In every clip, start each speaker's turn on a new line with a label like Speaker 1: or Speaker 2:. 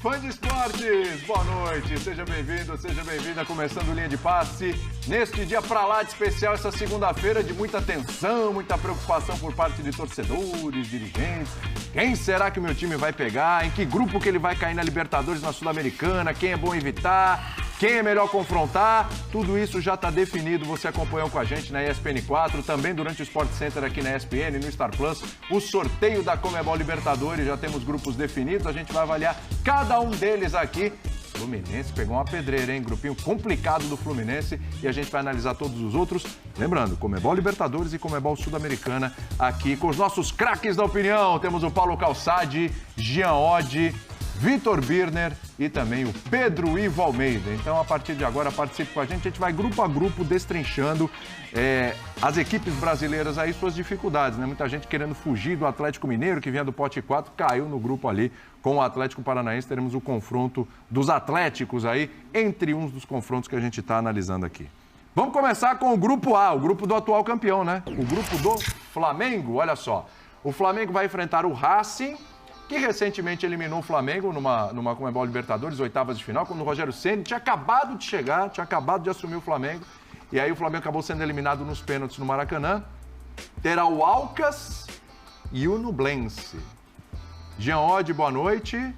Speaker 1: Fã de esportes, boa noite, seja bem-vindo, seja bem-vinda, começando Linha de Passe, neste dia pra lá de especial, essa segunda-feira de muita tensão, muita preocupação por parte de torcedores, dirigentes, quem será que o meu time vai pegar, em que grupo que ele vai cair na Libertadores, na Sul-Americana, quem é bom evitar, quem é melhor confrontar, tudo isso já está definido, você acompanhou com a gente na ESPN4, também durante o Sport Center aqui na ESPN, no Star Plus, o sorteio da Conmebol Libertadores, já temos grupos definidos, a gente vai avaliar cada um deles aqui. Fluminense pegou uma pedreira, hein? Grupinho complicado do Fluminense e a gente vai analisar todos os outros. Lembrando, Conmebol Libertadores e Conmebol Sul-Americana aqui com os nossos craques da opinião. Temos o Paulo Calçade, Jean Oddi, Vitor Birner e também o Pedro Ivo Almeida. Então, a partir de agora, participe com a gente vai grupo a grupo destrinchando as equipes brasileiras aí, suas dificuldades, né? Muita gente querendo fugir do Atlético Mineiro, que vinha do pote 4, caiu no grupo ali com o Atlético Paranaense. Teremos o confronto dos Atléticos aí, entre uns dos confrontos que a gente está analisando aqui. Vamos começar com o grupo A, o grupo do atual campeão, né? O grupo do Flamengo, olha só. O Flamengo vai enfrentar o Racing, que recentemente eliminou o Flamengo numa Conmebol Libertadores, oitavas de final, quando o Rogério Ceni tinha acabado de chegar, tinha acabado de assumir o Flamengo, e aí o Flamengo acabou sendo eliminado nos pênaltis no Maracanã. Terá o Alcas e o Nublense. Jean Oddi, boa noite.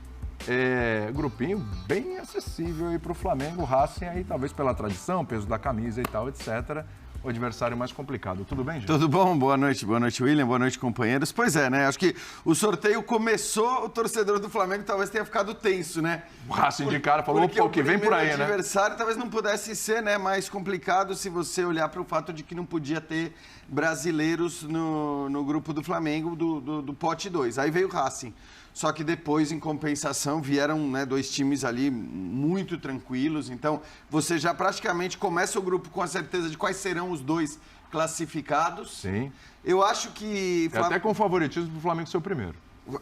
Speaker 1: Grupinho bem acessível aí para o Flamengo, o Racing aí, talvez pela tradição, peso da camisa e tal, etc., o adversário mais complicado. Tudo bem, gente?
Speaker 2: Tudo bom? Boa noite, William, boa noite, companheiros. Pois é, né? Acho que o sorteio começou, o torcedor do Flamengo talvez tenha ficado tenso, né?
Speaker 1: O Racing de cara falou, opa, o que vem por aí, né?
Speaker 2: O adversário talvez não pudesse ser, né, mais complicado se você olhar para o fato de que não podia ter brasileiros no grupo do Flamengo do pote 2. Aí veio o Racing. Só que depois, em compensação, vieram, né, dois times ali muito tranquilos. Então, você já praticamente começa o grupo com a certeza de quais serão os dois classificados.
Speaker 1: Sim.
Speaker 2: Eu acho que...
Speaker 1: Até com favoritismo para o Flamengo ser o primeiro.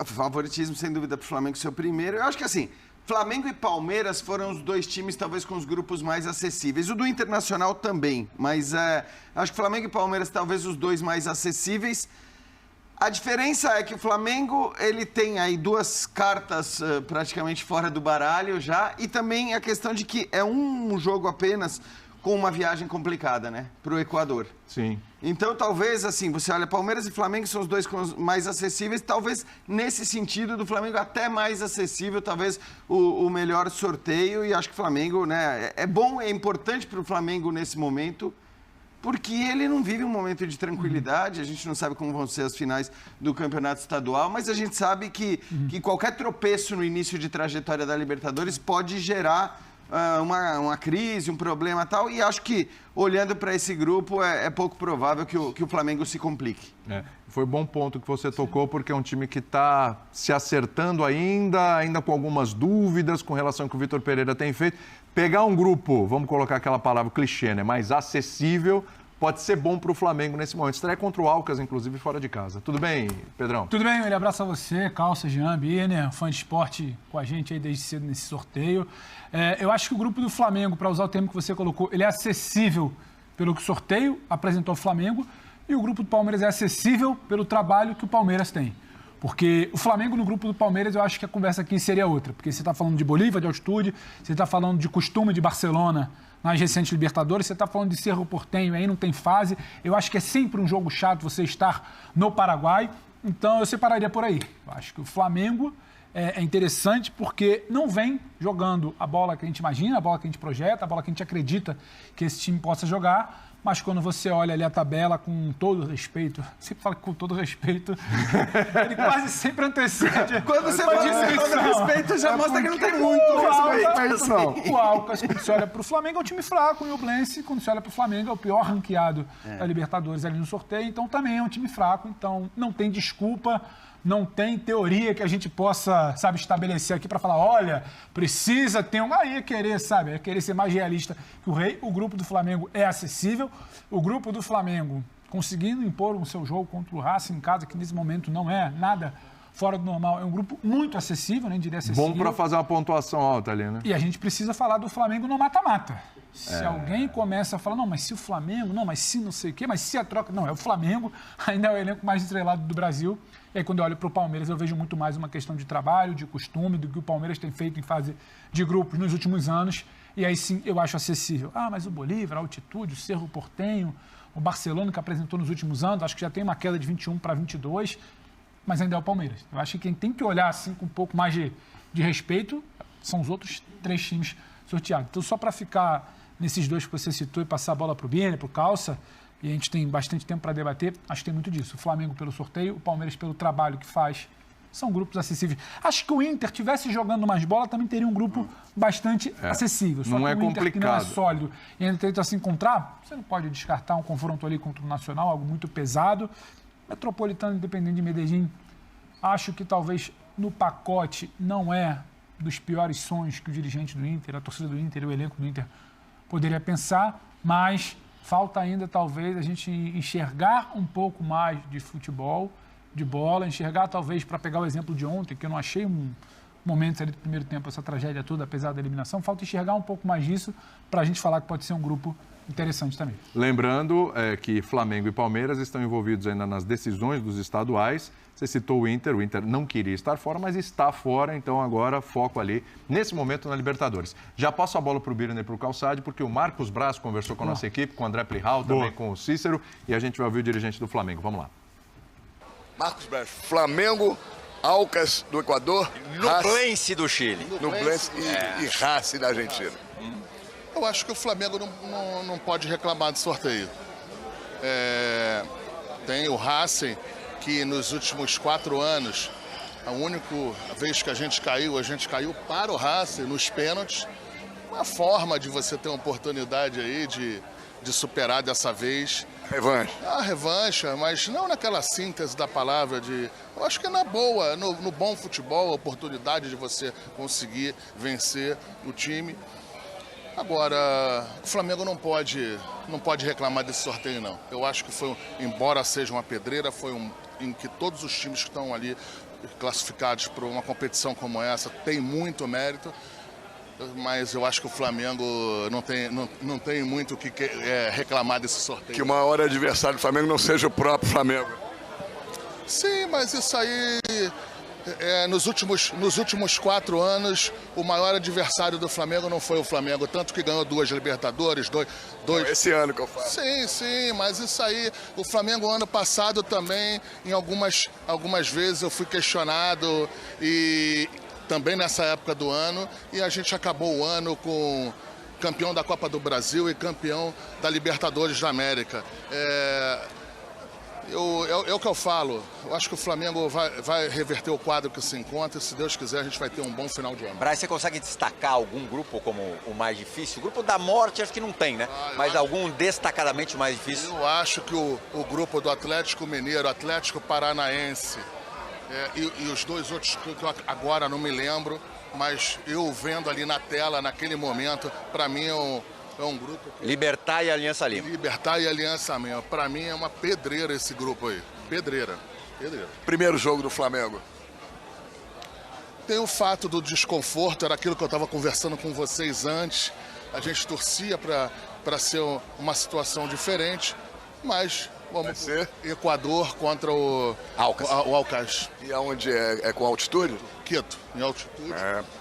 Speaker 2: Favoritismo, sem dúvida, para o Flamengo ser o primeiro. Eu acho que, assim, Flamengo e Palmeiras foram os dois times, talvez, com os grupos mais acessíveis. O do Internacional também, mas acho que Flamengo e Palmeiras, talvez, os dois mais acessíveis. A diferença é que o Flamengo, ele tem aí duas cartas praticamente fora do baralho já, e também a questão de que é um jogo apenas com uma viagem complicada, né, para o Equador.
Speaker 1: Sim.
Speaker 2: Então, talvez, assim, você olha, Palmeiras e Flamengo são os dois mais acessíveis, talvez nesse sentido do Flamengo até mais acessível, talvez o melhor sorteio, e acho que o Flamengo, né, é bom, é importante para o Flamengo nesse momento, porque ele não vive um momento de tranquilidade, a gente não sabe como vão ser as finais do campeonato estadual, mas a gente sabe que qualquer tropeço no início de trajetória da Libertadores pode gerar uma crise, um problema e tal, e acho que, olhando para esse grupo, é pouco provável que o Flamengo se complique.
Speaker 1: Foi bom ponto que você tocou, porque é um time que está se acertando ainda com algumas dúvidas com relação ao que o Vitor Pereira tem feito. Pegar um grupo, vamos colocar aquela palavra clichê, né, mais acessível, pode ser bom para o Flamengo nesse momento. Estreia contra o Alcas, inclusive, fora de casa. Tudo bem, Pedrão?
Speaker 3: Tudo bem, um abraço a você, Calça, Jean, Birner, fã de esporte com a gente aí desde cedo nesse sorteio. Eu acho que o grupo do Flamengo, para usar o termo que você colocou, ele é acessível pelo que o sorteio apresentou ao Flamengo, e o grupo do Palmeiras é acessível pelo trabalho que o Palmeiras tem. Porque o Flamengo no grupo do Palmeiras, eu acho que a conversa aqui seria outra. Porque você está falando de Bolívia, de altitude, você está falando de costume de Barcelona nas recentes Libertadores, você está falando de Cerro Porteño, aí não tem fase. Eu acho que é sempre um jogo chato você estar no Paraguai. Então eu separaria por aí. Eu acho que o Flamengo é interessante porque não vem jogando a bola que a gente imagina, a bola que a gente projeta, a bola que a gente acredita que esse time possa jogar. Mas quando você olha ali a tabela com todo respeito, sempre fala com todo respeito, ele quase sempre antecede.
Speaker 2: Quando você fala com todo respeito, já mostra que não tem muito respeito.
Speaker 3: O Alcas, quando você olha para o Flamengo, é um time fraco, e o Nublense, quando você olha para o Flamengo, é o pior ranqueado da Libertadores ali no sorteio, então também é um time fraco, então não tem desculpa. Não tem teoria que a gente possa, sabe, estabelecer aqui para falar, olha, precisa ter um... Aí é querer, sabe, é querer ser mais realista que o Rei. O grupo do Flamengo é acessível. O grupo do Flamengo conseguindo impor o seu jogo contra o Racing em casa, que nesse momento não é nada fora do normal. É um grupo muito acessível, nem diria acessível.
Speaker 1: Bom para fazer uma pontuação alta ali, né?
Speaker 3: E a gente precisa falar do Flamengo no mata-mata. Se alguém começa a falar, não, mas se o Flamengo, não, mas se não sei o quê, mas se a troca... Não, é o Flamengo, ainda é o elenco mais estrelado do Brasil. E aí, quando eu olho para o Palmeiras, eu vejo muito mais uma questão de trabalho, de costume, do que o Palmeiras tem feito em fase de grupos nos últimos anos. E aí, sim, eu acho acessível. Ah, mas o Bolívar, a altitude, o Cerro Porteño, o Barcelona, que apresentou nos últimos anos, acho que já tem uma queda de 21 para 22, mas ainda é o Palmeiras. Eu acho que quem tem que olhar assim com um pouco mais de respeito são os outros 3 times sorteados. Então, só para ficar nesses 2 que você citou e passar a bola para o Biene, para o Calça, e a gente tem bastante tempo para debater, acho que tem muito disso. O Flamengo pelo sorteio, o Palmeiras pelo trabalho que faz, são grupos acessíveis. Acho que o Inter tivesse jogando mais bola, também teria um grupo bastante acessível. Só
Speaker 1: não
Speaker 3: que
Speaker 1: é
Speaker 3: o Inter, que não é
Speaker 1: complicado.
Speaker 3: sólido e ainda tenta se encontrar, você não pode descartar um confronto ali contra o Nacional, algo muito pesado. Metropolitano, Independente de Medellín, acho que talvez no pacote não é dos piores sonhos que o dirigente do Inter, a torcida do Inter e o elenco do Inter poderia pensar, mas falta ainda talvez a gente enxergar um pouco mais de futebol, de bola, enxergar talvez, para pegar o exemplo de ontem, que eu não achei um momento ali do primeiro tempo, essa tragédia toda, apesar da eliminação, falta enxergar um pouco mais disso para a gente falar que pode ser um grupo interessante também.
Speaker 1: Lembrando que Flamengo e Palmeiras estão envolvidos ainda nas decisões dos estaduais. Você citou o Inter não queria estar fora, mas está fora, então agora foco ali, nesse momento, na Libertadores. Já passo a bola para o Birner e para o Calçade, porque o Marcos Braz conversou com a nossa equipe, com o André Plihal, também com o Cícero, e a gente vai ouvir o dirigente do Flamengo. Vamos lá.
Speaker 4: Marcos Braz, Flamengo, Alcas do Equador,
Speaker 5: Nublense do Chile.
Speaker 4: Nublense e Racing da Argentina.
Speaker 6: Eu acho que o Flamengo não pode reclamar de sorteio. Tem o Racing, que nos últimos 4 anos, a única vez que a gente caiu para o Racing nos pênaltis. Uma forma de você ter uma oportunidade aí de superar dessa vez.
Speaker 4: Revanche.
Speaker 6: A revanche, mas não naquela síntese da palavra de... Eu acho que é na boa, no bom futebol, a oportunidade de você conseguir vencer o time. Agora, o Flamengo não pode reclamar desse sorteio, não. Eu acho que foi, embora seja uma pedreira, foi em que todos os times que estão ali classificados para uma competição como essa têm muito mérito. Mas eu acho que o Flamengo não tem muito o que reclamar desse sorteio.
Speaker 4: Que o maior adversário do Flamengo não seja o próprio Flamengo.
Speaker 6: Sim, mas isso aí... nos últimos 4 anos, o maior adversário do Flamengo não foi o Flamengo, tanto que ganhou 2 Libertadores, dois...
Speaker 4: Esse ano que eu falo.
Speaker 6: Sim, mas isso aí, o Flamengo ano passado também, em algumas vezes eu fui questionado, e também nessa época do ano, e a gente acabou o ano com campeão da Copa do Brasil e campeão da Libertadores da América. É o que eu falo, eu acho que o Flamengo vai reverter o quadro que se encontra, e se Deus quiser a gente vai ter um bom final de ano.
Speaker 5: Braz, você consegue destacar algum grupo como o mais difícil? O grupo da morte acho que não tem, né? Mas algum destacadamente mais difícil?
Speaker 6: Eu acho que o grupo do Atlético Mineiro, Atlético Paranaense e os 2 outros que eu agora não me lembro, mas eu vendo ali na tela, naquele momento, para mim é um grupo...
Speaker 5: Libertad e Aliança Lima.
Speaker 6: Libertad e Aliança Lima. Para mim é uma pedreira esse grupo aí. Pedreira.
Speaker 4: Primeiro jogo do Flamengo.
Speaker 6: Tem o fato do desconforto, era aquilo que eu estava conversando com vocês antes. A gente torcia para ser uma situação diferente, mas vamos ser Equador contra o Alcas.
Speaker 4: E aonde é com altitude?
Speaker 6: Quito, em altitude.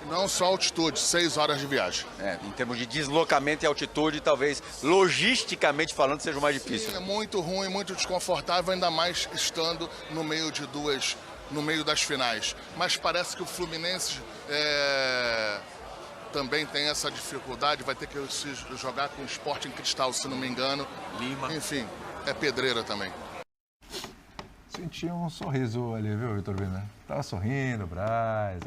Speaker 6: Não só altitude, 6 horas de viagem.
Speaker 5: Em termos de deslocamento e altitude, talvez logisticamente falando seja o mais difícil.
Speaker 6: Sim, é muito ruim, muito desconfortável, ainda mais estando no meio das finais. Mas parece que o Fluminense também tem essa dificuldade, vai ter que se jogar com o Sporting Cristal, se não me engano.
Speaker 5: Lima.
Speaker 6: Enfim, é pedreira também.
Speaker 1: Senti um sorriso ali, viu, Vitor Birner? Tava sorrindo, Braz,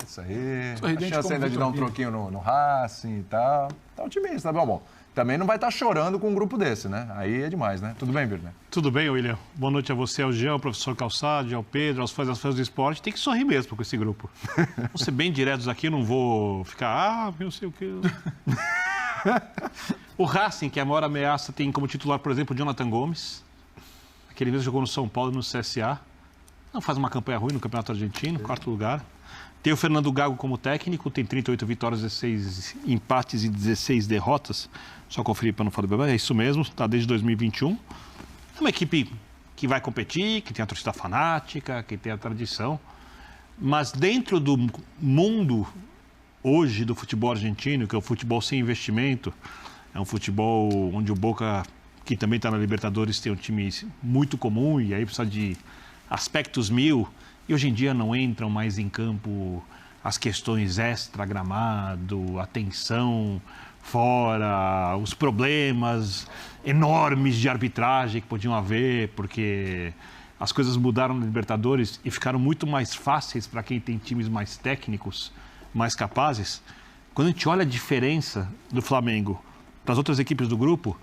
Speaker 1: isso aí.
Speaker 3: Sorridente,
Speaker 1: a chance ainda de dar um troquinho no Racing e tal. Tá otimista, tá bom. Também não vai estar chorando com um grupo desse, né? Aí é demais, né? Tudo bem, Birner?
Speaker 7: Tudo bem, William. Boa noite a você, ao Jean, ao professor Calçado, ao Pedro, aos fãs do esporte. Tem que sorrir mesmo com esse grupo. Vamos ser bem diretos aqui, não vou ficar, não sei o quê. O Racing, que é a maior ameaça, tem como titular, por exemplo, o Jonathan Gomes. Aquele mesmo jogou no São Paulo e no CSA. Não faz uma campanha ruim no Campeonato Argentino, quarto lugar. Tem o Fernando Gago como técnico, tem 38 vitórias, 16 empates e 16 derrotas. Só conferir para não falar do bebê, é isso mesmo, está desde 2021. É uma equipe que vai competir, que tem a torcida fanática, que tem a tradição. Mas dentro do mundo hoje do futebol argentino, que é o futebol sem investimento, é um futebol onde o Boca, que também está na Libertadores, tem um time muito comum e aí precisa de aspectos mil. E hoje em dia não entram mais em campo as questões extra-gramado, a tensão fora, os problemas enormes de arbitragem que podiam haver, porque as coisas mudaram na Libertadores e ficaram muito mais fáceis para quem tem times mais técnicos, mais capazes. Quando a gente olha a diferença do Flamengo para as outras equipes do grupo,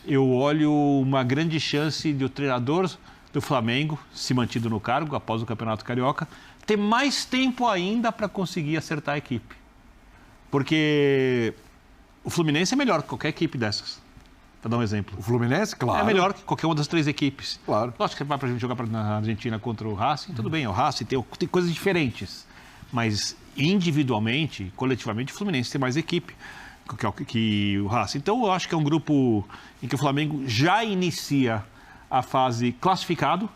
Speaker 7: eu olho uma grande chance de o treinador do Flamengo, se mantido no cargo após o Campeonato Carioca, ter mais tempo ainda para conseguir acertar a equipe. Porque o Fluminense é melhor que qualquer equipe dessas. Para dar um exemplo.
Speaker 1: O Fluminense, claro.
Speaker 7: É melhor que qualquer uma das 3 equipes.
Speaker 1: Claro.
Speaker 7: Lógico que vai para a gente jogar na Argentina contra o Racing, tudo bem, o Racing tem coisas diferentes. Mas individualmente, coletivamente, o Fluminense tem mais equipe que o Racing. Então eu acho que é um grupo em que o Flamengo já inicia a fase classificado.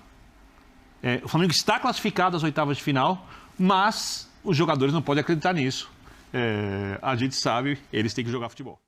Speaker 7: O Flamengo está classificado às oitavas de final, mas os jogadores não podem acreditar nisso. A gente sabe, eles têm que jogar futebol.